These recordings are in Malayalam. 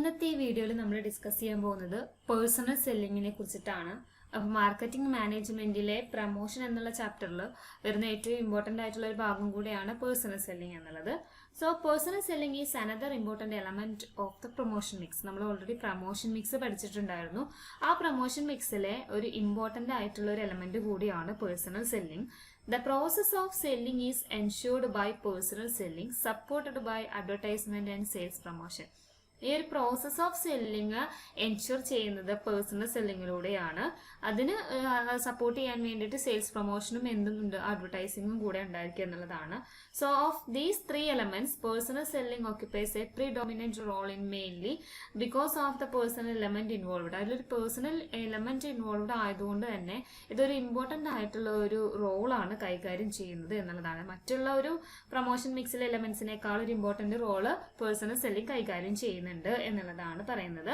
ഇന്നത്തെ ഈ വീഡിയോയിൽ നമ്മൾ ഡിസ്കസ് ചെയ്യാൻ പോകുന്നത് പേഴ്സണൽ സെല്ലിങ്ങിനെ കുറിച്ചിട്ടാണ്. അപ്പോൾ മാർക്കറ്റിംഗ് മാനേജ്മെന്റിലെ പ്രമോഷൻ എന്നുള്ള ചാപ്റ്ററിൽ വരുന്ന ഏറ്റവും ഇമ്പോർട്ടൻ്റ് ആയിട്ടുള്ള ഒരു ഭാഗം കൂടെയാണ് പേഴ്സണൽ സെല്ലിംഗ് എന്നുള്ളത്. So personal selling is another important element of the promotion mix. നമ്മൾ ഓൾറെഡി പ്രമോഷൻ മിക്സ് പഠിച്ചിട്ടുണ്ടായിരുന്നു. ആ പ്രൊമോഷൻ മിക്സിലെ ഒരു ഇമ്പോർട്ടൻ്റ് ആയിട്ടുള്ള ഒരു എലമെന്റ് കൂടിയാണ് personal selling. The process of selling is ensured by personal selling, supported by advertisement and sales promotion. ഈ ഒരു പ്രോസസ് ഓഫ് സെല്ലിങ് എൻഷുർ ചെയ്യുന്നത് പേഴ്സണൽ സെല്ലിങ്ങിലൂടെയാണ്. അതിന് സപ്പോർട്ട് ചെയ്യാൻ വേണ്ടിയിട്ട് സെയിൽസ് പ്രൊമോഷനും എന്തുണ്ട്, അഡ്വർടൈസിങ്ങും കൂടെ ഉണ്ടായിരിക്കുക എന്നുള്ളതാണ്. So of these three elements personal selling occupies a predominant role in mainly because of the personal element involved. അതിലൊരു പേഴ്സണൽ എലമെന്റ് ഇൻവോൾവ്ഡ് ആയതുകൊണ്ട് തന്നെ ഇതൊരു ഇമ്പോർട്ടൻ്റ് ആയിട്ടുള്ള ഒരു റോളാണ് കൈകാര്യം ചെയ്യുന്നത് എന്നുള്ളതാണ്. മറ്റുള്ള ഒരു പ്രൊമോഷൻ മിക്സിലെ എലമെന്റ്സിനേക്കാൾ ഒരു ഇമ്പോർട്ടൻ്റ് റോള് പേഴ്സണൽ സെല്ലിംഗ് കൈകാര്യം ചെയ്യുന്നുണ്ട് എന്നുള്ളതാണ് പറയുന്നത്.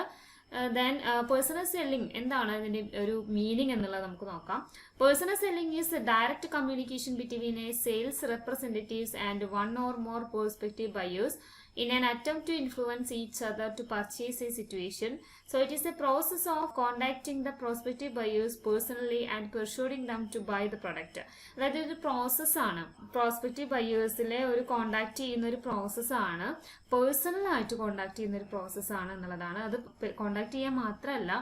ദെൻ പേഴ്സണൽ സെല്ലിംഗ് എന്താണ് അതിന്റെ ഒരു മീനിങ് എന്നുള്ളത് നമുക്ക് നോക്കാം. Personal selling is direct communication between a sales representatives and one or more perspective buyers in an attempt to influence each other to purchase a situation. So it is a process of contacting the prospective buyers personally and persuading them to buy the product. അതായത് ഒരു പ്രോസസ്സാണ്, പ്രോസ്പെക്റ്റീവ് ബയേഴ്സിലെ ഒരു കോണ്ടാക്ട് ചെയ്യുന്ന ഒരു പ്രോസസ്സാണ്, പേഴ്സണലായിട്ട് കോണ്ടാക്ട് ചെയ്യുന്ന ഒരു പ്രോസസ്സാണ് എന്നുള്ളതാണ്. അത് കോണ്ടാക്ട് ചെയ്യാൻ മാത്രമല്ല,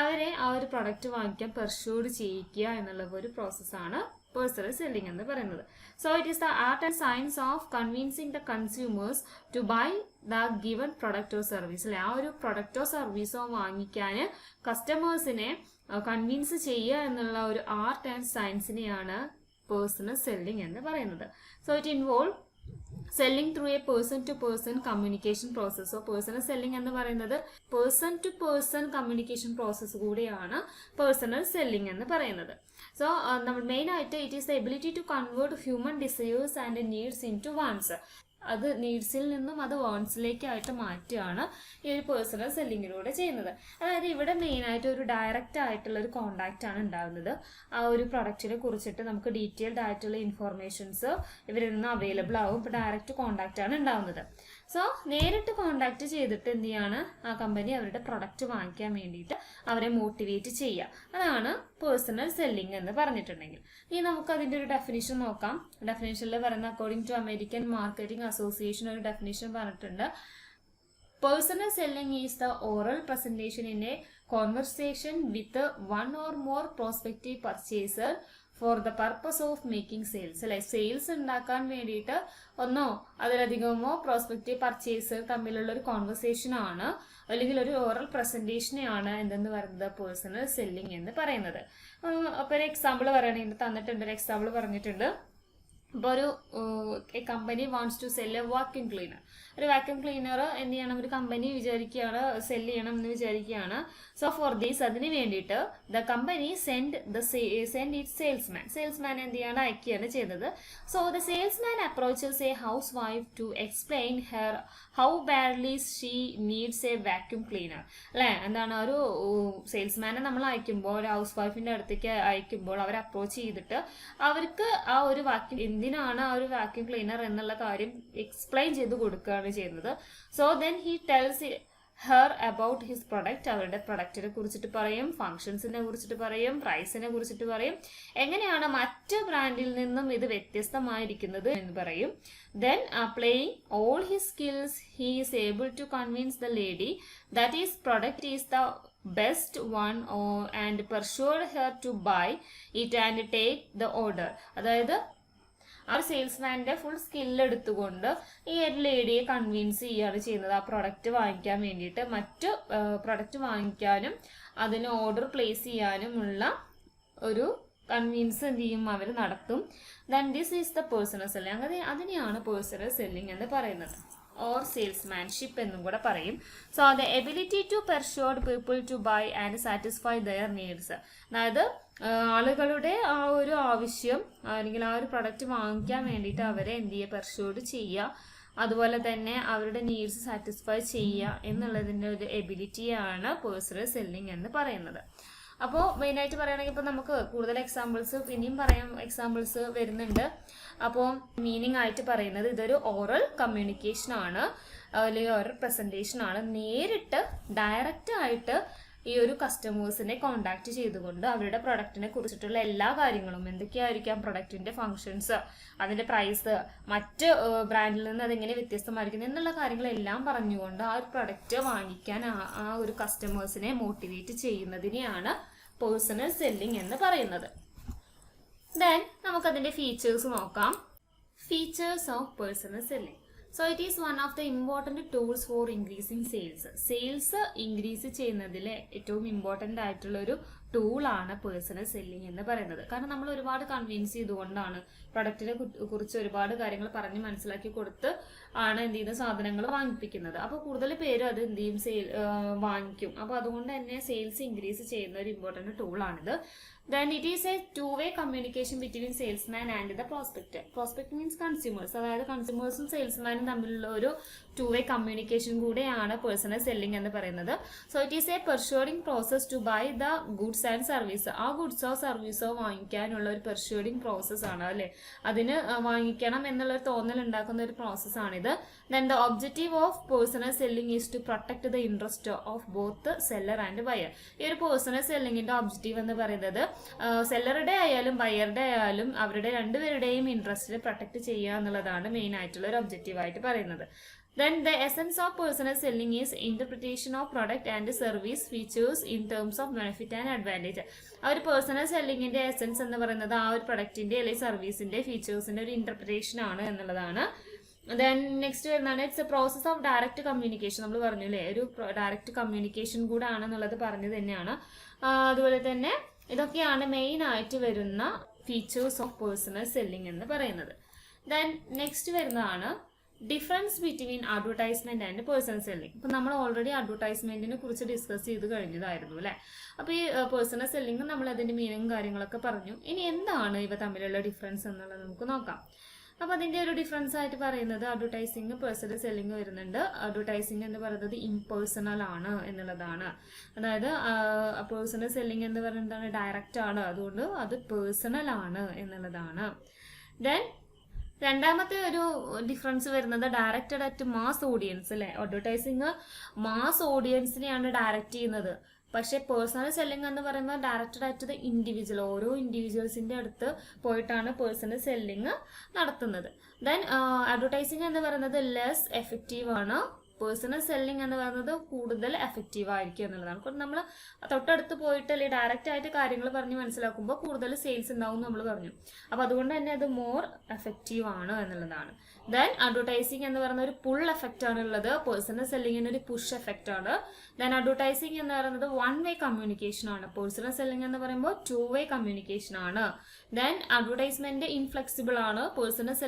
അവരെ ആ ഒരു പ്രൊഡക്റ്റ് വാങ്ങിക്കാൻ പെർഷ്യൂഡ് ചെയ്യിക്കുക എന്നുള്ള ഒരു പ്രോസസ്സാണ് പേഴ്സണൽ സെല്ലിംഗ് എന്ന് പറയുന്നത്. So it is the art and science of convincing the consumers to buy the given പ്രൊഡക്റ്റോ സർവീസ്. അല്ലെ, ആ ഒരു പ്രൊഡക്റ്റോ സർവീസോ വാങ്ങിക്കാൻ കസ്റ്റമേഴ്സിനെ കൺവിൻസ് ചെയ്യുക എന്നുള്ള ഒരു ആർട്ട് ആൻഡ് സയൻസിനെയാണ് പേഴ്സണൽ സെല്ലിംഗ് എന്ന് പറയുന്നത്. So it involve selling through a person to person communication process. Personal selling എന്ന് പറയുന്നത് person to person communication process കൂടിയാണ് പേഴ്സണൽ സെല്ലിംഗ് എന്ന് പറയുന്നത്. സോ നമ്മൾ മെയിൻ ആയിട്ട് it is the ability to convert human desires and needs into wants. അത് നീഡ്സിൽ നിന്നും അത് വാണ്ട്സിലേക്കായിട്ട് മാറ്റുകയാണ് ഈ ഒരു പേഴ്സണൽ സെല്ലിങ്ങിലൂടെ ചെയ്യുന്നത്. അതായത് ഇവിടെ മെയിനായിട്ട് ഒരു ഡയറക്റ്റ് ആയിട്ടുള്ള ഒരു കോണ്ടാക്റ്റ് ആണ് ഉണ്ടാകുന്നത്. ആ ഒരു പ്രൊഡക്റ്റിനെ കുറിച്ചിട്ട് നമുക്ക് ഡീറ്റെയിൽഡ് ആയിട്ടുള്ള ഇൻഫോർമേഷൻസ് ഇവരിൽ നിന്ന് അവൈലബിൾ ആവും. ഇപ്പോൾ ഡയറക്റ്റ് കോണ്ടാക്റ്റ് ആണ് ഉണ്ടാകുന്നത്. സോ നേരിട്ട് കോണ്ടാക്ട് ചെയ്തിട്ട് എന്ത് ചെയ്യാണ്, ആ കമ്പനി അവരുടെ പ്രൊഡക്റ്റ് വാങ്ങിക്കാൻ വേണ്ടിയിട്ട് അവരെ മോട്ടിവേറ്റ് ചെയ്യുക. അതാണ് പേഴ്സണൽ സെല്ലിംഗ് എന്ന് പറഞ്ഞിട്ടുണ്ടെങ്കിൽ. ഇനി നമുക്ക് അതിൻ്റെ ഒരു ഡെഫിനിഷൻ നോക്കാം. ഡെഫിനിഷനിൽ പറയുന്ന according to American marketing association ഒരു ഡെഫിനിഷൻ പറഞ്ഞിട്ടുണ്ട്. Personal selling is the oral presentation in a conversation with one or more prospective purchaser for the purpose of making sales. അല്ലെ, സെയിൽസ് ഉണ്ടാക്കാൻ വേണ്ടിയിട്ട് ഒന്നോ അതിലധികമോ പ്രോസ്പെക്റ്റീവ് പർച്ചേസർ തമ്മിലുള്ള ഒരു കോൺവെർസേഷൻ ആണ്, അല്ലെങ്കിൽ ഒരു ഓറൽ പ്രസന്റേഷനെയാണ് എന്തെന്ന് പറയുന്നത് പേഴ്സണൽ സെല്ലിംഗ് എന്ന് പറയുന്നത്. അപ്പോൾ ഒരു എക്സാമ്പിൾ പറയുകയാണെങ്കിൽ തന്നിട്ടുണ്ട്, ഒരു എക്സാമ്പിൾ പറഞ്ഞിട്ടുണ്ട്. ഇപ്പോൾ ഒരു company wants to sell a vacuum cleaner. ഒരു വാക്യൂം ക്ലീനർ എന്ത് ചെയ്യണം, ഒരു കമ്പനി വിചാരിക്കുകയാണ് സെല് ചെയ്യണം എന്ന് വിചാരിക്കുകയാണ്. സോ ഫോർ ദീസ് അതിന് വേണ്ടിയിട്ട് the company send it salesman എന്ത് ചെയ്യാണ്, അയക്കുകയാണ് ചെയ്യുന്നത്. So the salesman approaches a housewife to explain her how badly she needs a vacuum cleaner. അല്ലേ, എന്താണ്, ഒരു സെയിൽസ്മാനെ നമ്മൾ അയക്കുമ്പോൾ, ഒരു ഹൗസ് വൈഫിൻ്റെ അടുത്തേക്ക് അയക്കുമ്പോൾ അവർ അപ്രോച്ച് ചെയ്തിട്ട് അവർക്ക് ആ ഒരു എന്തിനാണ് ആ ഒരു വാക്യൂം ക്ലീനർ എന്നുള്ള കാര്യം എക്സ്പ്ലെയിൻ ചെയ്ത് കൊടുക്കുകയാണ് ചെയ്യുന്നത്. So then he tells her about his product. അവരുടെ പ്രൊഡക്റ്റിനെ കുറിച്ചിട്ട് പറയും, ഫങ്ഷൻസിനെ കുറിച്ചിട്ട് പറയും, പ്രൈസിനെ കുറിച്ചിട്ട് പറയും, എങ്ങനെയാണ് മറ്റ് ബ്രാൻഡിൽ നിന്നും ഇത് വ്യത്യസ്തമായിരിക്കുന്നത് എന്ന് പറയും. Then applying all his skills he is able to convince the lady that is product is the best one and persuade her to buy it and take the order. അതായത് ആ സെയിൽസ്മാൻ്റെ ഫുൾ സ്കില്ല് എടുത്തുകൊണ്ട് ഈ ഒരു ലേഡിയെ കൺവിൻസ് ചെയ്യുകയാണ് ചെയ്യുന്നത് ആ പ്രൊഡക്റ്റ് വാങ്ങിക്കാൻ വേണ്ടിയിട്ട്. മറ്റു പ്രൊഡക്റ്റ് വാങ്ങിക്കാനും അതിന് ഓർഡർ പ്ലേസ് ചെയ്യാനുമുള്ള ഒരു കൺവിൻസ് എന്ത് ചെയ്യും, അവർ നടത്തും. Then this is the personal selling. അതിനെയാണ് പേഴ്സണൽ സെല്ലിംഗ് എന്ന് പറയുന്നത്, ഓർ സെയിൽസ്മാൻഷിപ്പ് എന്നും കൂടെ പറയും. So the ability to persuade people to buy and satisfy their needs. അതായത് ആളുകളുടെ ആ ഒരു ആവശ്യം അല്ലെങ്കിൽ ആ ഒരു പ്രൊഡക്റ്റ് വാങ്ങിക്കാൻ വേണ്ടിയിട്ട് അവരെ എന്ത് ചെയ്യുക, പെർഷ്യൂഡ് ചെയ്യുക, അതുപോലെ തന്നെ അവരുടെ നീഡ്സ് സാറ്റിസ്ഫൈ ചെയ്യുക എന്നുള്ളതിൻ്റെ ഒരു എബിലിറ്റിയാണ് പേഴ്സണൽ സെല്ലിംഗ് എന്ന് പറയുന്നത്. അപ്പോൾ മെയിനായിട്ട് പറയുകയാണെങ്കിൽ ഇപ്പോൾ നമുക്ക് കൂടുതൽ എക്സാമ്പിൾസ് ഇനിയും പറയാം, എക്സാമ്പിൾസ് വരുന്നുണ്ട്. അപ്പോൾ മീനിങ് ആയിട്ട് പറയുന്നത് ഇതൊരു ഓറൽ കമ്മ്യൂണിക്കേഷൻ ആണ്, അല്ലെങ്കിൽ ഓറൽ പ്രസൻറ്റേഷൻ ആണ്. നേരിട്ട് ഡയറക്റ്റ് ആയിട്ട് ഈ ഒരു കസ്റ്റമേഴ്സിനെ കോണ്ടാക്ട് ചെയ്തുകൊണ്ട് അവരുടെ പ്രൊഡക്റ്റിനെ കുറിച്ചിട്ടുള്ള എല്ലാ കാര്യങ്ങളും, എന്തൊക്കെയായിരിക്കാം പ്രൊഡക്റ്റിന്റെ ഫങ്ഷൻസ്, അതിന്റെ പ്രൈസ്, മറ്റ് ബ്രാൻഡിൽ നിന്ന് അതെങ്ങനെ വ്യത്യസ്തമായിരിക്കുന്നു എന്നുള്ള കാര്യങ്ങളെല്ലാം പറഞ്ഞുകൊണ്ട് ആ ഒരു പ്രൊഡക്റ്റ് വാങ്ങിക്കാൻ ആ ഒരു കസ്റ്റമേഴ്സിനെ മോട്ടിവേറ്റ് ചെയ്യുന്നതിനെയാണ് പേഴ്സണൽ സെല്ലിംഗ് എന്ന് പറയുന്നത്. ദെൻ നമുക്കതിന്റെ ഫീച്ചേഴ്സ് നോക്കാം. Features of personal selling. So it is one of the important tools for increasing sales. Sales increase ചെയ്യുന്നതിലെ ഏറ്റവും ഇമ്പോർട്ടൻ്റ് ആയിട്ടുള്ള ഒരു ടൂളാണ് പേഴ്സണൽ സെല്ലിംഗ് എന്ന് പറയുന്നത്. കാരണം നമ്മൾ ഒരുപാട് കൺവിൻസ് ചെയ്തുകൊണ്ടാണ്, പ്രൊഡക്റ്റിനെ കുറിച്ച് ഒരുപാട് കാര്യങ്ങൾ പറഞ്ഞ് മനസ്സിലാക്കി കൊടുത്ത് ആണ് എന്ത് ചെയ്യുന്ന സാധനങ്ങൾ വാങ്ങിപ്പിക്കുന്നത്. അപ്പോൾ കൂടുതൽ പേര് അത് എന്ത് ചെയ്യും, വാങ്ങിക്കും. അപ്പോൾ അതുകൊണ്ട് തന്നെ സെയിൽസ് ഇൻക്രീസ് ചെയ്യുന്ന ഒരു important ടൂളാണിത്. Then it is a two-way communication between salesman and the prospect. Prospect means consumers. അതായത് കൺസ്യൂമേഴ്സും സെയിൽസ്മാനും തമ്മിലുള്ള ഒരു two-way communication കൂടെയാണ് പേഴ്സണൽ സെല്ലിംഗ് എന്ന് പറയുന്നത്. So it is a persuading process to buy the goods and service. ആ ഗുഡ്സോ സർവീസോ വാങ്ങിക്കാനുള്ള ഒരു പെർഷ്യൂഡിംഗ് പ്രോസസ് ആണ്, അല്ലെ? അതിന് വാങ്ങിക്കണം എന്നുള്ളൊരു തോന്നൽ ഉണ്ടാക്കുന്ന ഒരു പ്രോസസ്സാണിത്. Then the objective of personal selling is to protect the interest of both the seller and buyer. ഈ ഒരു പേഴ്സണൽ സെല്ലിങ്ങിന്റെ ഒബ്ജക്റ്റീവ് എന്ന് പറയുന്നത് സെല്ലറുടെ ആയാലും ബയറുടെ ആയാലും അവരുടെ രണ്ടുപേരുടെയും ഇൻട്രസ്റ്റിനെ പ്രൊട്ടക്ട് ചെയ്യുക എന്നുള്ളതാണ് മെയിൻ ആയിട്ടുള്ള ഒരു ഒബ്ജക്റ്റീവ് ആയിട്ട് പറയുന്നത്. Then the essence of personal selling is interpretation of product and service features in terms of benefit and advantage. ആ ഒരു പേഴ്സണൽ സെല്ലിങ്ങിന്റെ എസൻസ് എന്ന് പറയുന്നത് ആ ഒരു പ്രൊഡക്റ്റിന്റെ അല്ലെങ്കിൽ സർവീസിന്റെ ഫീച്ചേഴ്സിന്റെ ഒരു ഇന്റർപ്രിറ്റേഷൻ ആണ് എന്നുള്ളതാണ്. ദെൻ നെക്സ്റ്റ് വരുന്നതാണ് it's A process of direct communication. നമ്മൾ പറഞ്ഞു അല്ലേ, ഒരു ഡയറക്റ്റ് കമ്മ്യൂണിക്കേഷൻ കൂടെ ആണെന്നുള്ളത് പറഞ്ഞു തന്നെയാണ്. അതുപോലെ തന്നെ ഇതൊക്കെയാണ് മെയിൻ ആയിട്ട് വരുന്ന ഫീച്ചേഴ്സ് ഓഫ് പേഴ്സണൽ സെല്ലിംഗ് എന്ന് പറയുന്നത്. ദെൻ നെക്സ്റ്റ് വരുന്നതാണ് difference between advertisement and personal selling. ഇപ്പം നമ്മൾ ഓൾറെഡി അഡ്വർടൈസ്മെന്റിനെ കുറിച്ച് ഡിസ്കസ് ചെയ്ത് കഴിഞ്ഞതായിരുന്നു അല്ലേ. അപ്പോൾ ഈ പേഴ്സണൽ സെല്ലിംഗ് നമ്മൾ അതിന്റെ മീനിങ് കാര്യങ്ങളൊക്കെ പറഞ്ഞു. ഇനി എന്താണ് ഇവ തമ്മിലുള്ള ഡിഫറൻസ് എന്നുള്ളത് നമുക്ക് നോക്കാം. അപ്പോൾ അതിൻ്റെ ഒരു ഡിഫറൻസ് ആയിട്ട് പറയുന്നത് അഡ്വർടൈസിങ് പേഴ്സണൽ സെല്ലിംഗ് വരുന്നുണ്ട്. അഡ്വർടൈസിങ് എന്ന് പറയുന്നത് ഇംപേഴ്സണൽ ആണ് എന്നുള്ളതാണ്. അതായത് പേഴ്സണൽ സെല്ലിംഗ് എന്ന് പറയുന്നത് ഡയറക്റ്റ് ആണ്, അതുകൊണ്ട് അത് പേഴ്സണൽ ആണ് എന്നുള്ളതാണ്. ദെൻ രണ്ടാമത്തെ ഒരു ഡിഫറൻസ് വരുന്നത് ഡയറക്റ്റഡ് അറ്റ് മാസ് ഓഡിയൻസ് അല്ലേ. അഡ്വർടൈസിങ് മാസ് ഓഡിയൻസിനെയാണ് ഡയറക്റ്റ് ചെയ്യുന്നത്. പക്ഷേ പേഴ്സണൽ സെല്ലിംഗ് എന്ന് പറയുമ്പോൾ ഡയറക്റ്റഡ് ആയിട്ട് ദ ഇൻഡിവിജ്വൽ, ഓരോ ഇൻഡിവിജ്വൽസിൻ്റെ അടുത്ത് പോയിട്ടാണ് പേഴ്സണൽ സെല്ലിംഗ് നടത്തുന്നത്. ദെൻ അഡ്വർടൈസിങ് എന്ന് പറയുന്നത് ലെസ് എഫക്റ്റീവ് ആണ്, പേഴ്സണൽ സെല്ലിംഗ് എന്ന് പറയുന്നത് കൂടുതൽ എഫക്റ്റീവ് ആയിരിക്കും എന്നുള്ളതാണ്. കാരണം നമ്മൾ തൊട്ടടുത്ത് പോയിട്ട് അല്ലെങ്കിൽ ഡയറക്റ്റ് ആയിട്ട് കാര്യങ്ങൾ പറഞ്ഞ് മനസ്സിലാക്കുമ്പോൾ കൂടുതൽ സെയിൽസ് ഉണ്ടാവും നമ്മൾ പറഞ്ഞു. അപ്പോൾ അതുകൊണ്ട് തന്നെ അത് മോർ എഫക്റ്റീവ് ആണ് എന്നുള്ളതാണ്. ദെൻ അഡ്വർടൈസിങ് എന്ന് പറയുന്ന ഒരു പുൾ എഫക്റ്റ് ആണ് ഉള്ളത്, പേഴ്സണൽ സെല്ലിങ്ങിന് ഒരു പുഷ് എഫക്റ്റ് ആണ്. ദെൻ അഡ്വർടൈസിങ് എന്ന് പറയുന്നത് വൺ വേ കമ്മ്യൂണിക്കേഷൻ ആണ്, പേഴ്സണൽ സെല്ലിംഗ് എന്ന് പറയുമ്പോൾ ടു വേ കമ്മ്യൂണിക്കേഷൻ ആണ്. ദെൻ അഡ്വർടൈസ്മെന്റ് ഇൻഫ്ലെക്സിബിൾ ആണ്, പേഴ്സണൽ